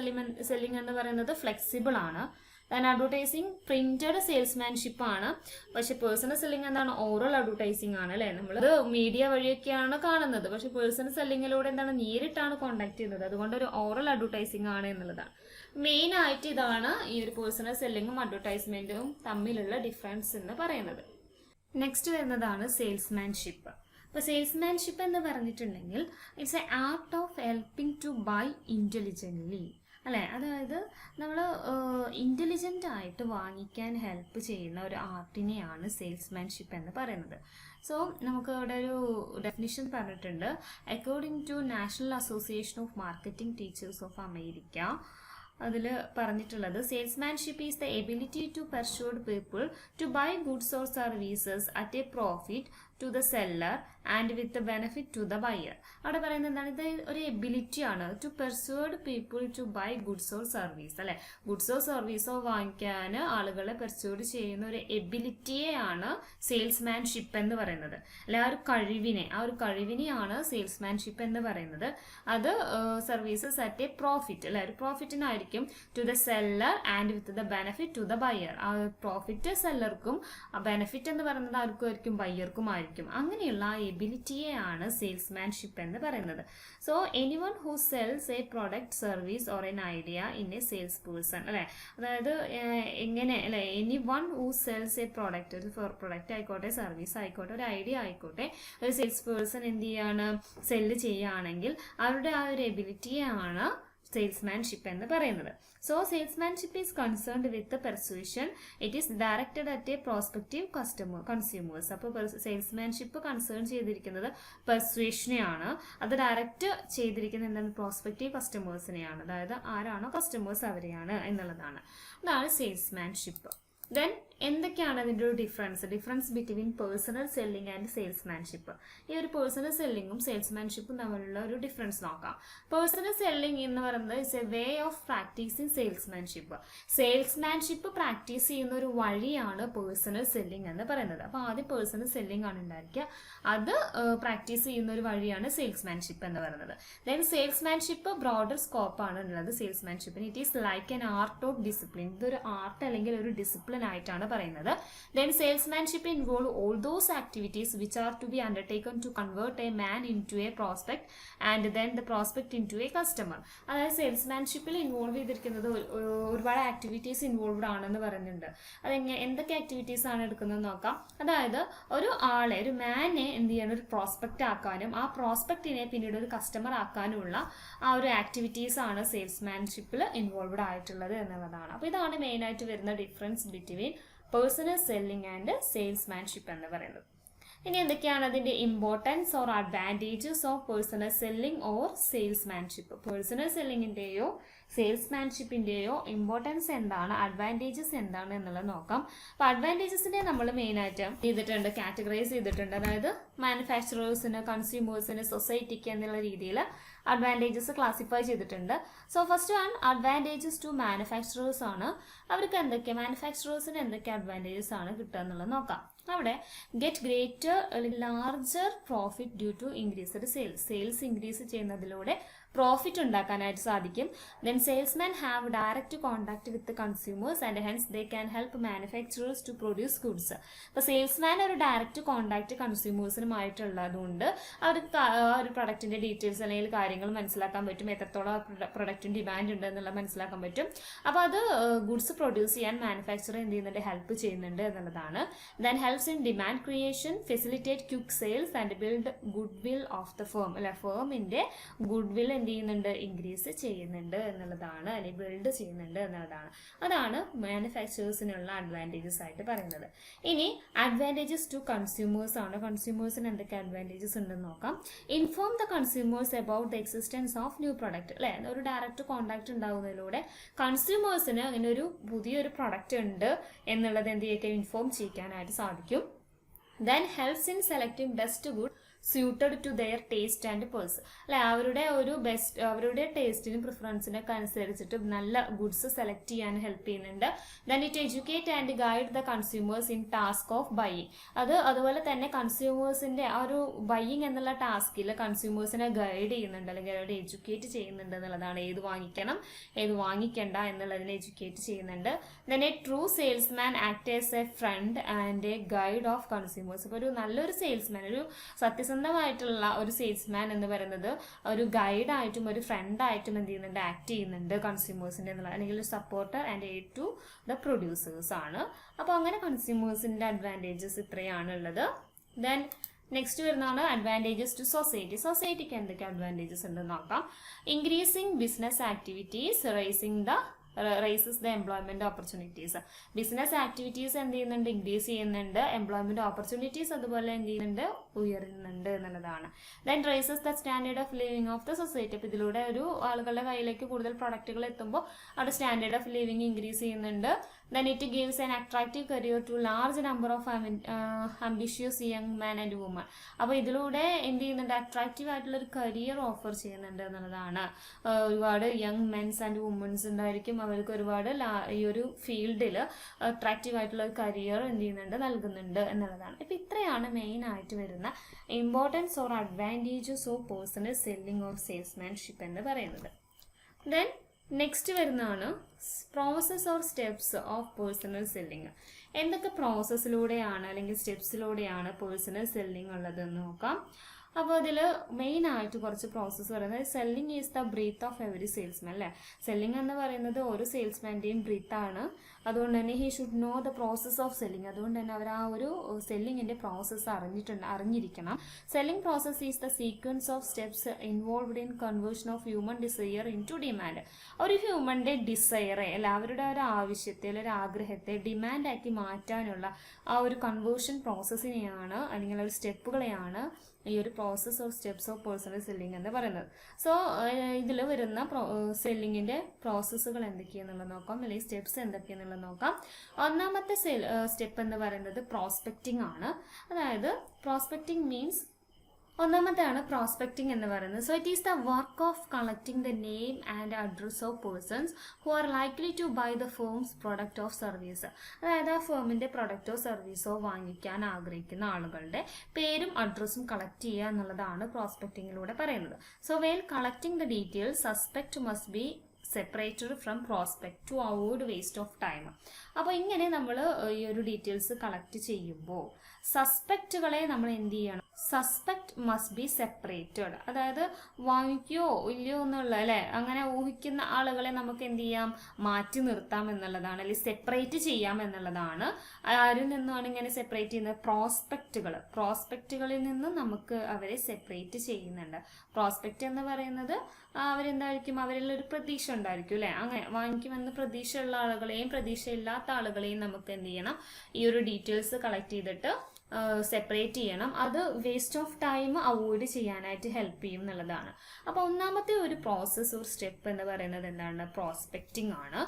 സെല്ലിംഗ് എന്ന് പറയുന്നത് ഫ്ലെക്സിബിൾ ആണ്. ദെൻ അഡ്വർടൈസിങ് പ്രിന്റഡ് സെയിൽസ്മാൻഷിപ്പ് ആണ്, പക്ഷെ പേഴ്സണൽ സെല്ലിംഗ് എന്താണ് ഓറൽ അഡ്വർടൈസിങ് ആണ് അല്ലേ. നമ്മൾ മീഡിയ വഴിയൊക്കെയാണ് കാണുന്നത്, പക്ഷെ പേഴ്സണൽ സെല്ലിങ്ങിലൂടെ എന്താണ് നേരിട്ടാണ് കോണ്ടാക്ട് ചെയ്യുന്നത്, അതുകൊണ്ട് ഒരു ഓറൽ അഡ്വർടൈസിങ് ആണ് എന്നുള്ളതാണ്. മെയിൻ ആയിട്ട് ഇതാണ് ഈ ഒരു പേഴ്സണൽ സെല്ലിങ്ങും അഡ്വർടൈസ്മെന്റും തമ്മിലുള്ള ഡിഫറൻസ് എന്ന് പറയുന്നത്. നെക്സ്റ്റ് വരുന്നതാണ് സെയിൽസ്മാൻഷിപ്പ്. അപ്പോൾ സെയിൽസ്മാൻഷിപ്പ് എന്ന് പറഞ്ഞിട്ടുണ്ടെങ്കിൽ it's a art of helping to buy intelligently അല്ലേ. അതായത് നമ്മൾ ഇൻ്റലിജൻ്റ് ആയിട്ട് വാങ്ങിക്കാൻ ഹെൽപ്പ് ചെയ്യുന്ന ഒരു ആർട്ടിനെയാണ് സെയിൽസ്മാൻഷിപ്പ് എന്ന് പറയുന്നത്. സോ നമുക്ക് ഇവിടെ ഒരു ഡെഫിനിഷൻ പറഞ്ഞിട്ടുണ്ട്. According to national association of marketing teachers of America, അതിൽ പറഞ്ഞിട്ടുള്ളത് salesmanship is the ability to persuade people to buy goods or services at a profit to the seller and with benefit to the buyer. അവിടെ പറയുന്നത് എന്താണ്, ഇത് ഒരു എബിലിറ്റി ആണ് to persuade people to buy goods or service അല്ലെ. ഗുഡ്സോ സർവീസോ വാങ്ങിക്കാൻ ആളുകളെ പെർസ്യൂഡ് ചെയ്യുന്ന ഒരു എബിലിറ്റിയെയാണ് സെയിൽസ്മാൻഷിപ്പ് എന്ന് പറയുന്നത് അല്ലെ. ആ ഒരു കഴിവിനെയാണ് സെയിൽസ്മാൻഷിപ്പ് എന്ന് പറയുന്നത്. അത് സർവീസസ് അറ്റ് എ പ്രോഫിറ്റ് അല്ലെ, ഒരു പ്രോഫിറ്റിനായിരിക്കും to the seller and with the benefit to the buyer. ആ പ്രോഫിറ്റ് സെല്ലർക്കും ബെനിഫിറ്റ് എന്ന് പറയുന്നത് ആർക്കും ബയ്യർക്കും ആയിരിക്കും. അങ്ങനെയുള്ള ആ എബിലിറ്റിയെയാണ് സെയിൽസ്മാൻഷിപ്പ് എന്ന് പറയുന്നത്. So anyone who cells A product service or an idea in A sales person അല്ലെ. അതായത് എങ്ങനെ അല്ലെ, anyone who cells A product, ഒരു പ്രൊഡക്റ്റ് ആയിക്കോട്ടെ, സർവീസ് ആയിക്കോട്ടെ, ഒരു ഐഡിയ ആയിക്കോട്ടെ, ഒരു സെയിൽസ് പേഴ്സൺ എന്ത് ചെയ്യാണ്, സെല്ല് ചെയ്യുകയാണെങ്കിൽ അവരുടെ ആ ഒരു എബിലിറ്റിയെയാണ് സെയിൽസ്മാൻഷിപ്പ് എന്ന് പറയുന്നത്. So salesmanship is concerned with persuasion. It is directed at a prospective consumers. അപ്പോൾ സെയിൽസ്മാൻഷിപ്പ് കൺസേൺ ചെയ്തിരിക്കുന്നത് പെർസ്വേഷനെയാണ്. അത് ഡയറക്റ്റ് ചെയ്തിരിക്കുന്നത് എന്താണ്? പ്രോസ്പെക്റ്റീവ് കസ്റ്റമേഴ്സിനെയാണ്. അതായത് ആരാണോ കസ്റ്റമേഴ്സ് അവരെയാണ് എന്നുള്ളതാണ്. അതാണ് സെയിൽസ്മാൻഷിപ്പ്. ദെൻ എന്തൊക്കെയാണ് അതിൻ്റെ ഒരു difference between personal selling and salesmanship. ഈ ഒരു പേഴ്സണൽ സെല്ലിങ്ങും സെയിൽസ്മാൻഷിപ്പും തമ്മിലുള്ള ഒരു ഡിഫറൻസ് നോക്കാം. പേഴ്സണൽ സെല്ലിംഗ് എന്ന് പറയുന്നത് it's a way of practising salesmanship. Salesmanship practice ചെയ്യുന്ന ഒരു വഴിയാണ് പേഴ്സണൽ സെല്ലിംഗ് എന്ന് പറയുന്നത്. അപ്പോൾ ആദ്യം പേഴ്സണൽ സെല്ലിംഗ് ആണ് ഉണ്ടായിരിക്കുക. അത് പ്രാക്ടീസ് ചെയ്യുന്ന ഒരു വഴിയാണ് സെയിൽസ്മാൻഷിപ്പ് എന്ന് പറയുന്നത്. ദെൻ സെയിൽസ്മാൻഷിപ്പ് ബ്രോഡർ സ്കോപ്പാണ് ഉള്ളത് സെയിൽസ്മാൻഷിപ്പിന്. It is like an art of discipline. ഇതൊരു ആർട്ട് അല്ലെങ്കിൽ ഒരു ഡിസിപ്ലിൻ ആയിട്ടാണ് പറയുന്നത്. Then salesmanship involve all those activities which are to be undertaken to convert a man into a prospect and then the prospect into a customer. അതായത് സെയിൽസ്മാൻഷിപ്പിൽ ഇൻവോൾവ് ചെയ്തിരിക്കുന്നത് ഒരുപാട് ആക്ടിവിറ്റീസ് ഇൻവോൾവ്ഡ് ആണെന്ന് പറയുന്നുണ്ട്. എന്തൊക്കെ ആക്ടിവിറ്റീസ് ആണ് എടുക്കുന്നത് നോക്കാം. അതായത് ഒരു മാനെ എന്ത് ചെയ്യണം? ഒരു പ്രോസ്പെക്റ്റ് ആക്കാനും ആ പ്രോസ്പെക്റ്റിനെ പിന്നീട് ഒരു കസ്റ്റമർ ആക്കാനുമുള്ള ആ ഒരു ആക്ടിവിറ്റീസ് ആണ് സെയിൽസ്മാൻഷിപ്പിൽ ഇൻവോൾവ്ഡ് ആയിട്ടുള്ളത് എന്നുള്ളതാണ്. അപ്പോൾ ഇതാണ് മെയിനായിട്ട് വരുന്ന difference between personal selling and salesmanship എന്ന് പറയുന്നത്. ഇനി എന്തൊക്കെയാണ് അതിൻ്റെ importance or advantages of personal selling or salesmanship? Personal സെല്ലിങ്ങിൻ്റെയോ സെയിൽസ്മാൻഷിപ്പിൻ്റെയോ ഇമ്പോർട്ടൻസ് എന്താണ്, അഡ്വാൻറ്റേജസ് എന്താണ് എന്നുള്ളത് നോക്കാം. അപ്പോൾ അഡ്വാൻറ്റേജസിനെ നമ്മൾ മെയിനായിട്ട് കാറ്റഗറൈസ് ചെയ്തിട്ടുണ്ട്. അതായത് മാനുഫാക്ചറേഴ്സിന്, കൺസ്യൂമേഴ്സിന്, സൊസൈറ്റിക്ക് എന്നുള്ള രീതിയിൽ അഡ്വാൻറ്റേജസ് ക്ലാസിഫൈ ചെയ്തിട്ടുണ്ട്. So first one advantages to manufacturers ആണ്. അവർക്ക് മാനുഫാക്ചറേഴ്സിന് എന്തൊക്കെ അഡ്വാൻറ്റേജസ് ആണ് കിട്ടുക എന്നുള്ളത് നോക്കാം. അവിടെ get larger profit due to increased sales increase ചെയ്യുന്നതിലൂടെ പ്രോഫിറ്റ് ഉണ്ടാക്കാനായിട്ട് സാധിക്കും. Then salesman have direct contact with consumers and hence they can help manufacturers to produce goods. അപ്പോൾ സെയിൽസ്മാൻ ഒരു ഡയറക്റ്റ് കോൺടാക്ട് കൺസ്യൂമേഴ്സിനുമായിട്ടുള്ളതുകൊണ്ട് അവർക്ക് ഒരു പ്രൊഡക്റ്റിൻ്റെ ഡീറ്റെയിൽസ് അല്ലെങ്കിൽ കാര്യങ്ങൾ മനസ്സിലാക്കാൻ പറ്റും. എത്രത്തോളം പ്രൊഡക്റ്റിന് ഡിമാൻഡ് ഉണ്ട് എന്നുള്ളത് മനസ്സിലാക്കാൻ പറ്റും. അപ്പോൾ അത് ഗുഡ്സ് പ്രൊഡ്യൂസ് ചെയ്യാൻ മാനുഫാക്ചറർ എന്ത് ചെയ്യുന്നുണ്ട്? ഹെൽപ്പ് ചെയ്യുന്നുണ്ട് എന്നുള്ളതാണ്. Then helps in demand creation, facilitate quick sales and build good will of the firm. അല്ലെ, ഫേമിൻ്റെ ഗുഡ് വിൽ എന്ത് ചെയ്യുന്നുണ്ട്? ഇൻക്രീസ് ചെയ്യുന്നുണ്ട് എന്നുള്ളതാണ്, അല്ലെങ്കിൽ ബിൽഡ് ചെയ്യുന്നുണ്ട് എന്നുള്ളതാണ്. അതാണ് മാനുഫാക്ചറേഴ്സിനുള്ള അഡ്വാൻറ്റേജസ് ആയിട്ട് പറയുന്നത്. ഇനി അഡ്വാൻറ്റേജസ് ടു കൺസ്യൂമേഴ്സ് ആണ്. കൺസ്യൂമേഴ്സിന് എന്തൊക്കെ അഡ്വാൻറ്റേജസ് ഉണ്ടെന്ന് നോക്കാം. Inform the consumers about the existence of new product. അല്ലേ, ഒരു ഡയറക്റ്റ് കോൺടാക്ട് ഉണ്ടാകുന്നതിലൂടെ കൺസ്യൂമേഴ്സിന് അങ്ങനെ ഒരു പുതിയൊരു പ്രൊഡക്റ്റ് ഉണ്ട് എന്നുള്ളത് എന്ത് ചെയ്യൊക്കെ ഇൻഫോം ചെയ്യാനായിട്ട് സാധിക്കും. Then helps in selecting best good suited to their taste and purse. അല്ലെ, അവരുടെ ടേസ്റ്റിനും പ്രിഫറൻസിനൊക്കെ അനുസരിച്ചിട്ട് നല്ല ഗുഡ്സ് സെലക്ട് ചെയ്യാൻ ഹെൽപ്പ് ചെയ്യുന്നുണ്ട്. Then it educate and guide the consumers in task of buying. അതുപോലെ തന്നെ കൺസ്യൂമേഴ്സിൻ്റെ ആ ഒരു ബൈയിങ് എന്നുള്ള ടാസ്കിൽ കൺസ്യൂമേഴ്സിനെ ഗൈഡ് ചെയ്യുന്നുണ്ട്, അല്ലെങ്കിൽ അവരുടെ എഡ്യൂക്കേറ്റ് ചെയ്യുന്നുണ്ട് എന്നുള്ളതാണ്. ഏത് വാങ്ങിക്കണം, ഏത് വാങ്ങിക്കണ്ട എന്നുള്ളതിനെ എഡ്യൂക്കേറ്റ് ചെയ്യുന്നുണ്ട്. Then A true salesman act as a friend and A guide of consumers. അപ്പോൾ ഒരു നല്ലൊരു സെയിൽസ്മാൻ, ഒരു സത്യസന്ധമായിട്ടുള്ള ഒരു സെയിൽസ്മാൻ എന്ന് പറയുന്നത് ഒരു ഗൈഡായിട്ടും ഒരു ഫ്രണ്ടായിട്ടും എന്ത് ചെയ്യുന്നുണ്ട്? ആക്ട് ചെയ്യുന്നുണ്ട് കൺസ്യൂമേഴ്സിൻ്റെ എന്നുള്ള, അല്ലെങ്കിൽ ഒരു supporter and aid to the producers ആണ്. അപ്പോൾ അങ്ങനെ കൺസ്യൂമേഴ്സിൻ്റെ അഡ്വാൻറ്റേജസ് ഇത്രയാണ് ഉള്ളത്. ദെൻ നെക്സ്റ്റ് വരുന്നതാണ് അഡ്വാൻറ്റേജസ് ടു സൊസൈറ്റി. സൊസൈറ്റിക്ക് എന്തൊക്കെ അഡ്വാൻറ്റേജസ് ഉണ്ടെന്ന് നോക്കാം. Increasing business activities, raises the employment opportunities. Business activities എന്ത് ചെയ്യുന്നുണ്ട്? ഇൻക്രീസ് ചെയ്യുന്നുണ്ട്. എംപ്ലോയ്മെന്റ് ഓപ്പർച്യൂണിറ്റീസ് അതുപോലെ എന്ത് ചെയ്യുന്നുണ്ട്? ഉയരുന്നുണ്ട് എന്നുള്ളതാണ്. Then rises the standard of living of the society. അപ്പോൾ ഇതിലൂടെ ഒരു ആളുകളുടെ കയ്യിലേക്ക് കൂടുതൽ പ്രൊഡക്റ്റുകൾ എത്തുമ്പോൾ അവിടെ സ്റ്റാൻഡേർഡ് ഓഫ് ലിവിങ് ഇൻക്രീസ് ചെയ്യുന്നുണ്ട്. Then it gives an attractive career to large number of ambitious young men and women. അപ്പോൾ ഇതിലൂടെ എന്ത് ചെയ്യുന്നുണ്ട്? അട്രാക്റ്റീവ് ആയിട്ടുള്ള ഒരു കരിയർ ഓഫർ ചെയ്യുന്നുണ്ട് എന്നുള്ളതാണ്. ഒരുപാട് യങ് മെൻസ് ആൻഡ് വുമൻസ് ഉണ്ടായിരിക്കും. അവർക്ക് ഒരുപാട് ഈ ഒരു ഫീൽഡിൽ അട്രാക്റ്റീവ് ആയിട്ടുള്ള ഒരു കരിയർ എന്ത് ചെയ്യുന്നുണ്ട്? നൽകുന്നുണ്ട് എന്നുള്ളതാണ്. അപ്പോൾ ഇത്രയാണ് മെയിൻ ആയിട്ട് വരുന്ന importance or advantages of personal selling or salesmanship എന്ന് പറയുന്നത്. ദെൻ നെക്സ്റ്റ് വരുന്നതാണ് process or steps of personal selling. എന്തൊക്കെ പ്രോസസ്സിലൂടെയാണ് അല്ലെങ്കിൽ സ്റ്റെപ്സിലൂടെയാണ് പേഴ്സണൽ സെല്ലിംഗ് ഉള്ളതെന്ന് നോക്കാം. അപ്പോൾ ഇതിൽ മെയിൻ ആയിട്ട് കുറച്ച് പ്രോസസ്സ് പറയുന്നത് selling is the breath of every salesman അല്ലേ. സെല്ലിംഗ് എന്ന് പറയുന്നത് ഓരോ സെയിൽസ്മാൻ്റെയും ബ്രീത്താണ്. അതുകൊണ്ട് തന്നെ he should know the process of selling. അതുകൊണ്ട് തന്നെ അവർ ആ ഒരു സെല്ലിങ്ങിൻ്റെ പ്രോസസ്സ് അറിഞ്ഞിരിക്കണം. Selling process is the sequence of steps involved in conversion of human desire into demand. ഒരു ഹ്യൂമൻ്റെ ഡിസയറെ അല്ല അവരുടെ ഒരു ആവശ്യത്തെ അല്ലെങ്കിൽ ഒരു ആഗ്രഹത്തെ ഡിമാൻഡാക്കി മാറ്റാനുള്ള ആ ഒരു കൺവേർഷൻ പ്രോസസ്സിനെയാണ് അല്ലെങ്കിൽ ഒരു സ്റ്റെപ്പുകളെയാണ് ഈ ഒരു process of steps of personal selling എന്ന് പറയുന്നത്. സോ ഇതിൽ വരുന്ന സെല്ലിങ്ങിൻ്റെ പ്രോസസ്സുകൾ എന്തൊക്കെയാണെന്നുള്ളത് നോക്കാം, അല്ലെങ്കിൽ സ്റ്റെപ്സ് എന്തൊക്കെയാണെന്നുള്ളത് നോക്കാം. ഒന്നാമത്തെ സ്റ്റെപ്പ് എന്ന് പറയുന്നത് പ്രോസ്പെക്റ്റിംഗ് ആണ്. അതായത് പ്രോസ്പെക്റ്റിംഗ് മീൻസ് ഒന്നാമത്തെയാണ് പ്രോസ്പെക്റ്റിംഗ് എന്ന് പറയുന്നത്. So it is the work of collecting the name and address of persons who are likely to buy the firm's product of service. അതായത് ആ ഫേമിൻ്റെ പ്രൊഡക്റ്റോ സർവീസോ വാങ്ങിക്കാൻ ആഗ്രഹിക്കുന്ന ആളുകളുടെ പേരും അഡ്രസ്സും കളക്ട് ചെയ്യുക എന്നുള്ളതാണ് പ്രോസ്പെക്റ്റിങ്ങിലൂടെ പറയുന്നത്. So well collecting the details suspect must be separated from prospect to avoid waste of time. അപ്പോൾ ഇങ്ങനെ നമ്മൾ ഈ ഒരു ഡീറ്റെയിൽസ് കളക്ട് ചെയ്യുമ്പോൾ സസ്പെക്റ്റുകളെ നമ്മൾ എന്ത് ചെയ്യണം, സസ്പെക്ട് മസ്റ്റ് ബി സെപ്പറേറ്റഡ്. അതായത് വാങ്ങിക്കോ ഇല്ലയോ എന്നുള്ള അല്ലേ അങ്ങനെ ഊഹിക്കുന്ന ആളുകളെ നമുക്ക് എന്ത് ചെയ്യാം, മാറ്റി നിർത്താം എന്നുള്ളതാണ്, അല്ലെങ്കിൽ സെപ്പറേറ്റ് ചെയ്യാം എന്നുള്ളതാണ്. ആരിൽ നിന്നാണ് ഇങ്ങനെ സെപ്പറേറ്റ് ചെയ്യുന്നത്, പ്രോസ്പെക്റ്റുകളിൽ നിന്നും നമുക്ക് അവരെ സെപ്പറേറ്റ് ചെയ്യുന്നുണ്ട്. പ്രോസ്പെക്റ്റ് എന്ന് പറയുന്നത് അവരെന്തായിരിക്കും, അവരിൽ ഒരു പ്രതീക്ഷ ഉണ്ടായിരിക്കും അല്ലേ, അങ്ങനെ വാങ്ങിക്കുമെന്ന് പ്രതീക്ഷയുള്ള ആളുകളെയും പ്രതീക്ഷയില്ലാത്ത ആളുകളെയും നമുക്ക് എന്ത് ചെയ്യണം, ഈ ഒരു ഡീറ്റെയിൽസ് കളക്ട് ചെയ്തിട്ട് സെപ്പറേറ്റ് ചെയ്യണം. അത് വേസ്റ്റ് ഓഫ് ടൈം അവോയ്ഡ് ചെയ്യാനായിട്ട് ഹെൽപ്പ് ചെയ്യും എന്നുള്ളതാണ്. അപ്പോൾ ഒന്നാമത്തെ ഒരു പ്രോസസ്സ് ഒരു സ്റ്റെപ്പ് എന്ന് പറയുന്നത് എന്താണ്, പ്രോസ്പെക്റ്റിംഗ് ആണ്.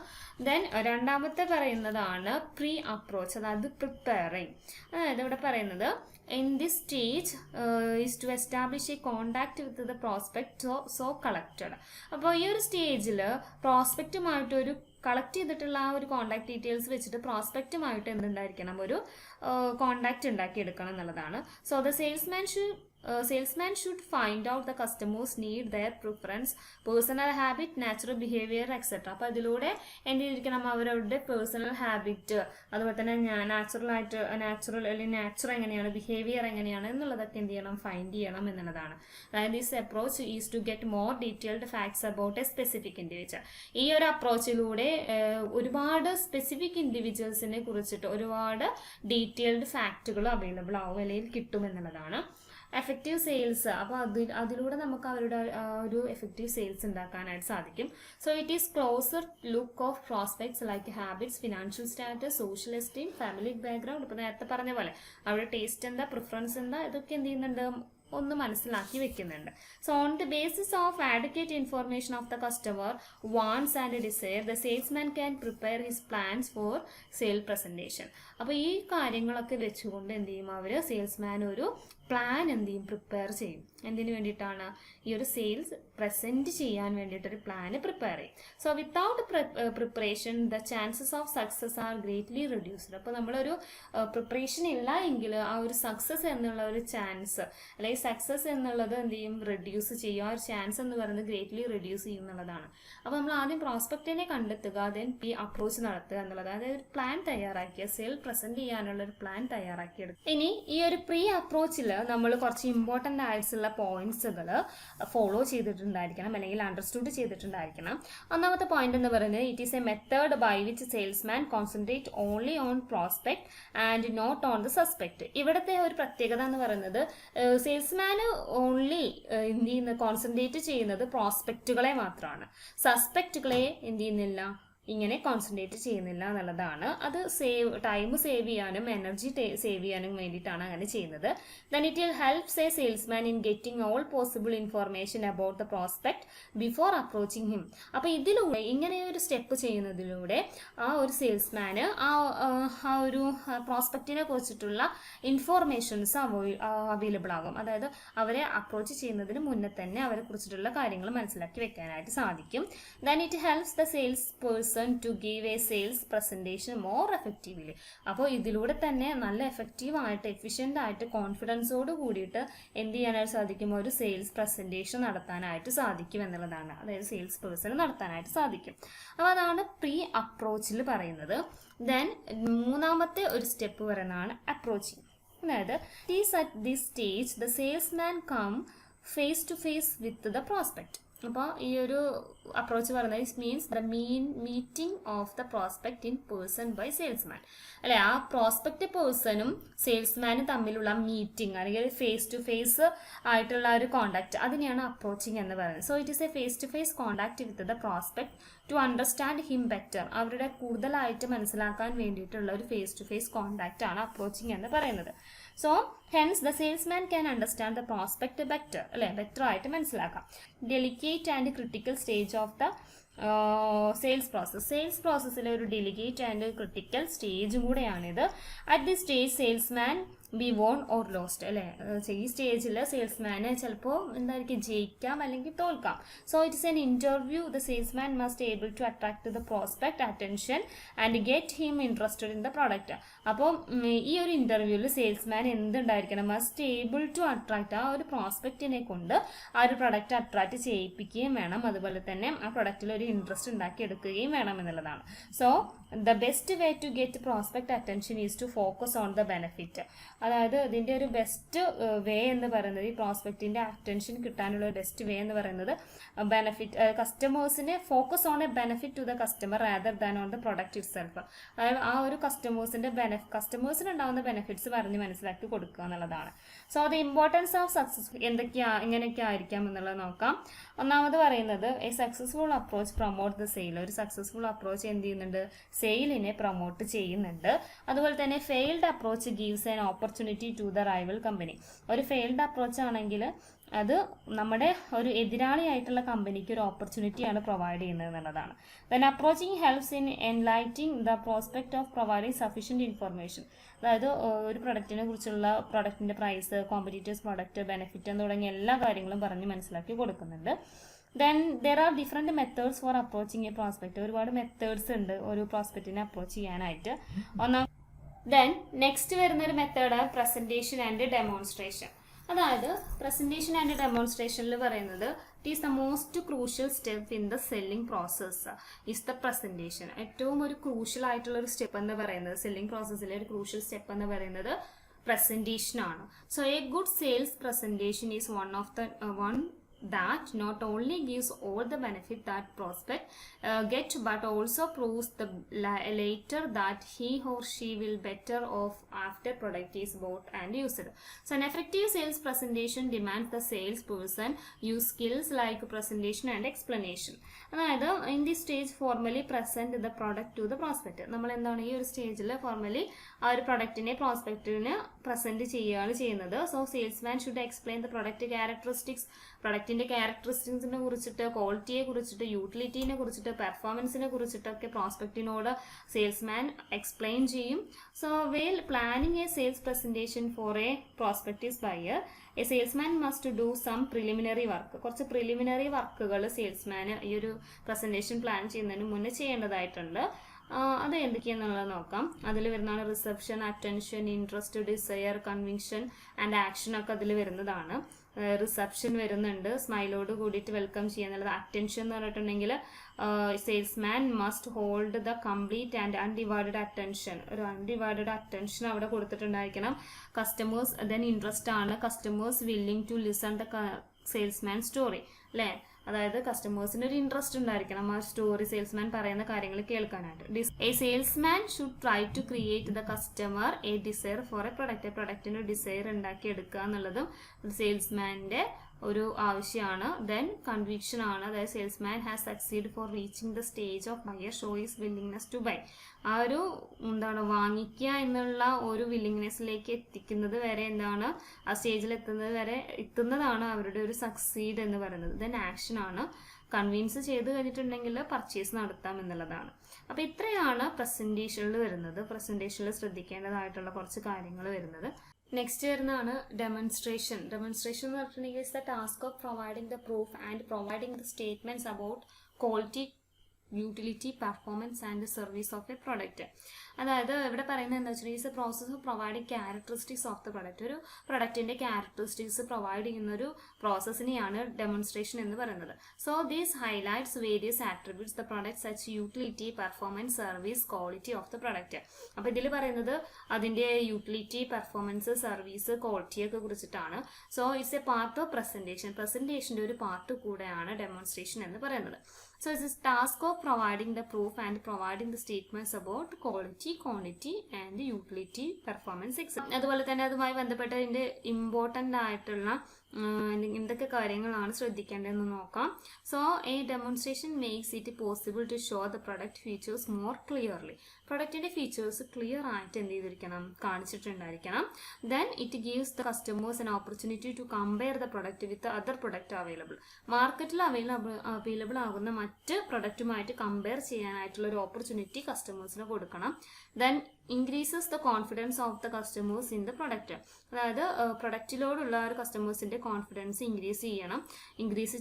ദെൻ രണ്ടാമത്തെ പറയുന്നതാണ് പ്രീ അപ്രോച്ച്, അതായത് പ്രിപ്പയറിങ്. അതായത് ഇവിടെ പറയുന്നത് in this stage is to establish a contact with the prospect so collected. അപ്പോൾ ഈ ഒരു സ്റ്റേജിൽ പ്രോസ്പെക്റ്റുമായിട്ടൊരു കളക്ട് ചെയ്തിട്ടുള്ള ആ ഒരു കോൺടാക്ട് ഡീറ്റെയിൽസ് വെച്ചിട്ട് പ്രോസ്പെക്റ്റുമായിട്ട് എന്തുണ്ടായിരിക്കണം, ഒരു കോൺടാക്റ്റ് ഉണ്ടാക്കിയെടുക്കണം എന്നുള്ളതാണ്. So the salesman should find out the customers need, their preference, personal habit, natural behavior etc. അപ്പോൾ അതിലൂടെ എന്ത് ചെയ്തിരിക്കണം, അവരുടെ പേഴ്സണൽ ഹാബിറ്റ്, അതുപോലെ തന്നെ നാച്ചുറൽ അല്ലെങ്കിൽ നാച്ചുറൽ എങ്ങനെയാണ്, ബിഹേവിയർ എങ്ങനെയാണ് എന്നുള്ളതൊക്കെ എന്ത് ചെയ്യണം, ഫൈൻഡ് ചെയ്യണം എന്നുള്ളതാണ്. അതായത് this approach is to get more detailed facts about a specific individual. ഈ ഒരു അപ്രോച്ചിലൂടെ ഒരുപാട് സ്പെസിഫിക് ഇൻഡിവിജ്വൽസിനെ കുറിച്ചിട്ട് ഒരുപാട് ഡീറ്റെയിൽഡ് ഫാക്റ്റുകൾ അവൈലബിൾ ആവും, അല്ലെങ്കിൽ കിട്ടുമെന്നുള്ളതാണ്. എഫക്റ്റീവ് സെയിൽസ്, അപ്പോൾ അതിലൂടെ നമുക്ക് അവരുടെ ഒരു എഫക്റ്റീവ് സെയിൽസ് ഉണ്ടാക്കാനായിട്ട് സാധിക്കും. So it is closer look of prospects like habits, financial status, social esteem, family background, ഇപ്പോൾ നേരത്തെ പറഞ്ഞ പോലെ അവരുടെ ടേസ്റ്റ് എന്താ, പ്രിഫറൻസ് എന്താ, ഇതൊക്കെ എന്ത് ചെയ്യുന്നുണ്ട്, ഒന്ന് മനസ്സിലാക്കി വെക്കുന്നുണ്ട്. So on the basis of advocate information of the customer wants and desire the salesman can prepare his plans for sale presentation. അപ്പോൾ ഈ കാര്യങ്ങളൊക്കെ വെച്ചുകൊണ്ട് എന്ത് ചെയ്യും, അവർ സെയിൽസ്മാൻ ഒരു പ്ലാൻ എന്ത് ചെയ്യും, പ്രിപ്പയർ ചെയ്യും. എന്തിനു വേണ്ടിയിട്ടാണ്, ഈ ഒരു സെയിൽസ് പ്രസൻറ്റ് ചെയ്യാൻ വേണ്ടിയിട്ടൊരു പ്ലാന് പ്രിപ്പയർ ചെയ്യും. So without preparation the chances of success are greatly reduced. അപ്പോൾ നമ്മളൊരു പ്രിപ്പറേഷൻ ഇല്ല എങ്കിൽ ആ ഒരു സക്സസ് എന്നുള്ള ഒരു ചാൻസ്, അല്ലെങ്കിൽ സക്സസ് എന്നുള്ളത് എന്ത് ചെയ്യും, റെഡ്യൂസ് ചെയ്യും. ആ ഒരു ചാൻസ് എന്ന് പറയുന്നത് ഗ്രേറ്റ്ലി റെഡ്യൂസ് ചെയ്യും എന്നുള്ളതാണ്. അപ്പോൾ നമ്മൾ ആദ്യം പ്രോസ്പെക്റ്റിനെ കണ്ടെത്തുക, ദെൻ ഈ അപ്രോച്ച് നടത്തുക എന്നുള്ളത്, അതായത് ഒരു പ്ലാൻ തയ്യാറാക്കിയ സെയിൽ പ്രസൻറ്റ് ചെയ്യാനുള്ള ഒരു പ്ലാൻ തയ്യാറാക്കിയെടുക്കുക. ഇനി ഈ ഒരു പ്രീ അപ്രോച്ചിൽ നമ്മൾ കുറച്ച് ഇമ്പോർട്ടൻ്റ് ആയിട്ടുള്ള പോയിന്റ്സുകൾ ഫോളോ ചെയ്തിട്ടുണ്ടായിരിക്കണം, അല്ലെങ്കിൽ അണ്ടർസ്റ്റുഡ് ചെയ്തിട്ടുണ്ടായിരിക്കണം. ഒന്നാമത്തെ പോയിന്റ് എന്ന് പറയുന്നത് it is a method by which salesman concentrate only on prospect and not on the suspect. ഇവിടുത്തെ ഒരു പ്രത്യേകത എന്ന് പറയുന്നത് സെയിൽസ്മാന് ഓൺലി എന്ത് ചെയ്യുന്നത്, കോൺസെൻട്രേറ്റ് ചെയ്യുന്നത് പ്രോസ്പെക്റ്റുകളെ മാത്രമാണ്, സസ്പെക്റ്റുകളെ എന്ത് ചെയ്യുന്നില്ല, ഇങ്ങനെ കോൺസെൻട്രേറ്റ് ചെയ്യുന്നില്ല എന്നുള്ളതാണ്. അത് ടൈം സേവ് ചെയ്യാനും എനർജി സേവ് ചെയ്യാനും വേണ്ടിയിട്ടാണ് അങ്ങനെ ചെയ്യുന്നത്. Then it will helps A salesman in getting all possible information about the prospect before approaching him. അപ്പോൾ ഇതിലൂടെ ഇങ്ങനെ ഒരു സ്റ്റെപ്പ് ചെയ്യുന്നതിലൂടെ ആ ഒരു സെയിൽസ്മാന് ആ ഒരു പ്രോസ്പെക്റ്റിനെ കുറിച്ചിട്ടുള്ള ഇൻഫോർമേഷൻസ് അവൈലബിൾ ആകും. അതായത് അവരെ അപ്രോച്ച് ചെയ്യുന്നതിന് മുന്നേ തന്നെ അവരെ കുറിച്ചിട്ടുള്ള കാര്യങ്ങൾ മനസ്സിലാക്കി വെക്കാനായിട്ട് സാധിക്കും. Then it helps the sales person to give a sales presentation more effectively. അപ്പോൾ ഇതിലൂടെ തന്നെ നല്ല എഫക്റ്റീവായിട്ട് എഫിഷ്യൻ്റ് ആയിട്ട് കോൺഫിഡൻസോട് കൂടിയിട്ട് എന്ത് ചെയ്യാനായിട്ട് സാധിക്കും, ഒരു സെയിൽസ് പ്രസൻറ്റേഷൻ നടത്താനായിട്ട് സാധിക്കും എന്നുള്ളതാണ്. അതായത് സെയിൽസ് പേഴ്സൺ നടത്താനായിട്ട് സാധിക്കും. അപ്പോൾ അതാണ് പ്രീ അപ്രോച്ചിൽ പറയുന്നത്. ദെൻ മൂന്നാമത്തെ ഒരു സ്റ്റെപ്പ് പറയുന്നതാണ് അപ്രോച്ചിങ്. അതായത് it is at this stage the salesman come face to face with the prospect. അപ്പോൾ ഈ ഒരു അപ്രോച്ച് പറയുന്നത് it means the meeting of the prospect in person by salesman. അല്ലെ, ആ പ്രോസ്പെക്ട് പേഴ്സണും സെയിൽസ്മാനും തമ്മിലുള്ള മീറ്റിംഗ് അല്ലെങ്കിൽ ഫേസ് ടു ഫേസ് ആയിട്ടുള്ള ഒരു കോണ്ടാക്ട്, അതിനെയാണ് അപ്രോച്ചിങ് എന്ന് പറയുന്നത്. So it is a face to face contact with the prospect to understand him better. അവരുടെ കൂടുതലായിട്ട് മനസ്സിലാക്കാൻ വേണ്ടിയിട്ടുള്ള ഒരു ഫേസ് ടു ഫേസ് കോണ്ടാക്ട് ആണ് അപ്രോച്ചിങ് എന്ന് പറയുന്നത്. So hence the salesman can understand the prospect better, അല്ലെ, ബെറ്റർ ആയിട്ട് മനസ്സിലാക്കാം. Delicate and critical stage of the sales പ്രോസസ്സിലെ ഒരു ഡെലിഗേറ്റ് ആൻഡ് ക്രിട്ടിക്കൽ സ്റ്റേജും കൂടെയാണിത്. At the stage salesman be won or lost, അല്ലേ, ഈ സ്റ്റേജിൽ സെയിൽസ്മാന് ചിലപ്പോൾ എന്തായിരിക്കും, ജയിക്കാം അല്ലെങ്കിൽ തോൽക്കാം. So it is an interview. The salesman must able to attract the prospect attention and get him interested in the product. അപ്പോൾ ഈ ഒരു ഇന്റർവ്യൂവിൽ സെയിൽസ്മാൻ എന്തുണ്ടായിരിക്കണം, മസ്റ്റ് ഏബിൾ ടു അട്രാക്ട്, ആ ഒരു പ്രോസ്പെക്റ്റിനെ കൊണ്ട് ആ ഒരു പ്രൊഡക്റ്റ് അട്രാക്ട് ചെയ്യിപ്പിക്കുകയും വേണം, അതുപോലെ തന്നെ ആ പ്രൊഡക്റ്റിൽ ഒരു ഇൻട്രസ്റ്റ് ഉണ്ടാക്കി എടുക്കുകയും വേണം എന്നുള്ളതാണ്. So the best way to get prospect attention is to focus on the benefit. അതായത് ഇതിൻ്റെ ഒരു ബെസ്റ്റ് വേ എന്ന് പറയുന്നത്, ഈ പ്രോസ്പെക്റ്റിൻ്റെ അറ്റൻഷൻ കിട്ടാനുള്ള ബെസ്റ്റ് വേ എന്ന് പറയുന്നത് ബെനിഫിറ്റ്, കസ്റ്റമേഴ്സിനെ focus on a benefit to the customer rather than on the product itself. അതായത് ആ ഒരു കസ്റ്റമേഴ്സിന് ഉണ്ടാകുന്ന ബെനിഫിറ്റ്സ് പറഞ്ഞ് മനസ്സിലാക്കി കൊടുക്കുക എന്നുള്ളതാണ്. So the importance of successful എങ്ങനെയൊക്കെ ആയിരിക്കാം എന്നുള്ളത് നോക്കാം. ഒന്നാമത് പറയുന്നത് a successful approach promote the sale. ഒരു സക്സസ്ഫുൾ അപ്രോച്ച് എന്ത് ചെയ്യുന്നുണ്ട്, സെയിലിനെ പ്രൊമോട്ട് ചെയ്യുന്നുണ്ട്. അതുപോലെ തന്നെ failed approach gives an opportunity to the rival company. ഒരു ഫെയിൽഡ് അപ്രോച്ച് ആണെങ്കിൽ അത് നമ്മുടെ ഒരു എതിരാളിയായിട്ടുള്ള കമ്പനിക്ക് ഒരു ഓപ്പർച്യൂണിറ്റിയാണ് പ്രൊവൈഡ് ചെയ്യുന്നത് എന്നുള്ളതാണ്. Then approaching helps in enlightening the prospect of providing sufficient information. അതായത് ഒരു പ്രൊഡക്റ്റിനെ കുറിച്ചുള്ള പ്രൊഡക്റ്റിൻ്റെ പ്രൈസ്, കോമ്പറ്റീറ്റേഴ്സ് പ്രൊഡക്റ്റ്, ബെനിഫിറ്റ് എന്ന് തുടങ്ങിയ എല്ലാ കാര്യങ്ങളും പറഞ്ഞ് മനസ്സിലാക്കി കൊടുക്കുന്നുണ്ട്. Then there are different methods four approaching A prospect. ഒരുപാട് മെത്തേഡ്സ് ഉണ്ട് ഒരു പ്രോസ്പെക്റ്റിനെ അപ്രോച്ച് ചെയ്യാനായിട്ട്. ദെൻ നെക്സ്റ്റ് വരുന്നൊരു മെത്തേഡാണ് പ്രസൻറ്റേഷൻ ആൻഡ് ഡെമോൺസ്ട്രേഷൻ. അതായത് പ്രസൻറ്റേഷൻ ആൻഡ് ഡെമോൺസ്ട്രേഷനിൽ പറയുന്നത് it is the most crucial step in the selling process is the presentation. ഏറ്റവും ഒരു ക്രൂഷ്യൽ ആയിട്ടുള്ള ഒരു സ്റ്റെപ്പ് എന്ന് പറയുന്നത്, സെല്ലിംഗ് പ്രോസസ്സിലെ ഒരു ക്രൂഷ്യൽ സ്റ്റെപ്പ് എന്ന് പറയുന്നത് പ്രസൻറ്റേഷൻ ആണ്. So A good sales presentation is one that not only gives all the benefit that prospect get but also proves the later that he or she will better off after product is bought and used. So an effective sales presentation demands the salesperson use skills like presentation and explanation. അതായത് in the stage formally present the product to the prospect. നമ്മൾ എന്താണ് ഈ ഒരു സ്റ്റേജിൽ ഫോർമലി ആ ഒരു പ്രൊഡക്റ്റിനെ പ്രോസ്പെക്റ്റിന് പ്രസന്റ് ചെയ്യുകയാണ് ചെയ്യുന്നത്. So salesman should explain the product characteristics. പ്രൊഡക്റ്റിന്റെ ക്യാരക്ടറിസ്റ്റിക്സിനെ കുറിച്ചിട്ട്, ക്വാളിറ്റിയെ കുറിച്ചിട്ട്, യൂട്ടിലിറ്റിനെ കുറിച്ചിട്ട്, പെർഫോമൻസിനെ കുറിച്ചിട്ടൊക്കെ പ്രോസ്പെക്റ്റിനോട് സെയിൽസ്മാൻ എക്സ്പ്ലെയിൻ ചെയ്യും. So well planning a sales presentation for a prospective buyer, a salesman must do some preliminary work. കുറച്ച് പ്രിലിമിനറി വർക്കുകൾ സെയിൽസ്മാന് ഈ ഒരു പ്രസന്റേഷൻ പ്ലാൻ ചെയ്യുന്നതിന് മുന്നേ ചെയ്യേണ്ടതായിട്ടുണ്ട്. അത് എന്തൊക്കെയാണെന്നുള്ളത് നോക്കാം. അതിൽ വരുന്നതാണ് reception, attention, interest, desire, conviction and action ഒക്കെ അതിൽ വരുന്നതാണ്. റിസപ്ഷൻ വരുന്നുണ്ട്, സ്മൈലോട് കൂടിയിട്ട് വെൽക്കം ചെയ്യാന്നുള്ളത്. അറ്റൻഷൻ എന്ന് പറഞ്ഞിട്ടുണ്ടെങ്കിൽ salesman must hold the complete and undivided attention. ഒരു അൺഡിവൈഡഡ് അറ്റൻഷൻ അവിടെ കൊടുത്തിട്ടുണ്ടായിരിക്കണം. കസ്റ്റമേഴ്സ് ദെൻ ഇൻട്രസ്റ്റ് ആണ്, customers willing to listen the salesman story, അല്ലേ. അതായത് കസ്റ്റമേഴ്സിന് ഒരു ഇൻട്രസ്റ്റ് ഉണ്ടായിരിക്കണം ആ സ്റ്റോറി, സെയിൽസ്മാൻ പറയുന്ന കാര്യങ്ങൾ കേൾക്കാനായിട്ട്. A salesman should try to create the customer a desire for a product. പ്രൊഡക്റ്റിന് ഒരു ഡിസയർ ഉണ്ടാക്കി എടുക്കുക എന്നുള്ളതും സെയിൽസ്മാൻ്റെ ഒരു ആവശ്യമാണ്. ദെൻ കൺവിക്ഷൻ ആണ്, അതായത് salesman has succeed for reaching the stage of buyer show is willingness to buy. ആ ഒരു വാങ്ങിക്കുക എന്നുള്ള ഒരു വില്ലിങ്നെസ്സിലേക്ക് എത്തിക്കുന്നത് വരെ ആ സ്റ്റേജിൽ എത്തുന്നതാണ് അവരുടെ ഒരു സക്സീഡ് എന്ന് പറയുന്നത്. ദെൻ ആക്ഷൻ ആണ്, കൺവിൻസ് ചെയ്ത് കഴിഞ്ഞിട്ടുണ്ടെങ്കിൽ പർച്ചേസ് നടത്താം എന്നുള്ളതാണ്. അപ്പോൾ ഇത്രയാണ് പ്രസന്റേഷനിൽ വരുന്നത്. പ്രസന്റേഷനിൽ ശ്രദ്ധിക്കേണ്ടതായിട്ടുള്ള കുറച്ച് കാര്യങ്ങൾ വരുന്നത്. നെക്സ്റ്റ് വരുന്നതാണ് ഡെമോൺസ്ട്രേഷൻ. ഡെമോൺസ്ട്രേഷൻ എന്ന് പറഞ്ഞിട്ടുണ്ടെങ്കിൽ is the task of providing the proof and providing the statements about quality utility, performance and service of A product. അതായത് ഇവിടെ പറയുന്നത് എന്താ വെച്ചാൽ is A process of providing characteristics of the product. ഒരു പ്രൊഡക്റ്റിന്റെ ക്യാരക്ടറിസ്റ്റിക്സ് പ്രൊവൈഡ് ചെയ്യുന്ന ഒരു പ്രോസസ്സിനെയാണ് ഡെമോൺസ്ട്രേഷൻ എന്ന് പറയുന്നത്. So these highlights various attributes the product such utility, performance, service, quality of the product. അപ്പോൾ ഇതിൽ പറയുന്നത് അതിന്റെ യൂട്ടിലിറ്റി, പെർഫോമൻസ്, സർവീസ്, ക്വാളിറ്റിയൊക്കെ കുറിച്ചിട്ടാണ്. So it's a part of പ്രസന്റേഷന്റെ ഒരു പാർട്ട് കൂടെയാണ് ഡെമോൺസ്ട്രേഷൻ എന്ന് പറയുന്നത്. So it's a task of providing the proof and providing the statements about quality, quantity and utility, performance, etc. അതുപോലെ തന്നെ അതുമായി ബന്ധപ്പെട്ടതിന്റെ ഇമ്പോർട്ടൻ്റ് ആയിട്ടുള്ള എന്തൊക്കെ കാര്യങ്ങളാണ് ശ്രദ്ധിക്കേണ്ടതെന്ന് നോക്കാം. So a demonstration makes it possible to show the product features more clearly. പ്രൊഡക്റ്റിന്റെ ഫീച്ചേഴ്സ് ക്ലിയർ ആയിട്ട് എന്ത് ചെയ്തിരിക്കണം, കാണിച്ചിട്ടുണ്ടായിരിക്കണം. Then it gives the customers an opportunity to compare the product with other product available. മാർക്കറ്റിൽ അവൈലബിൾ ആകുന്ന മറ്റ് പ്രൊഡക്റ്റുമായിട്ട് കമ്പയർ ചെയ്യാനായിട്ടുള്ള ഒരു ഓപ്പർച്യൂണിറ്റി കസ്റ്റമേഴ്സിന് കൊടുക്കണം. Then increases the confidence of the customers in the product. അതായത് പ്രൊഡക്റ്റിലോടുള്ള ഒരു കസ്റ്റമേഴ്സിന്റെ കോൺഫിഡൻസ് ഇൻക്രീസ്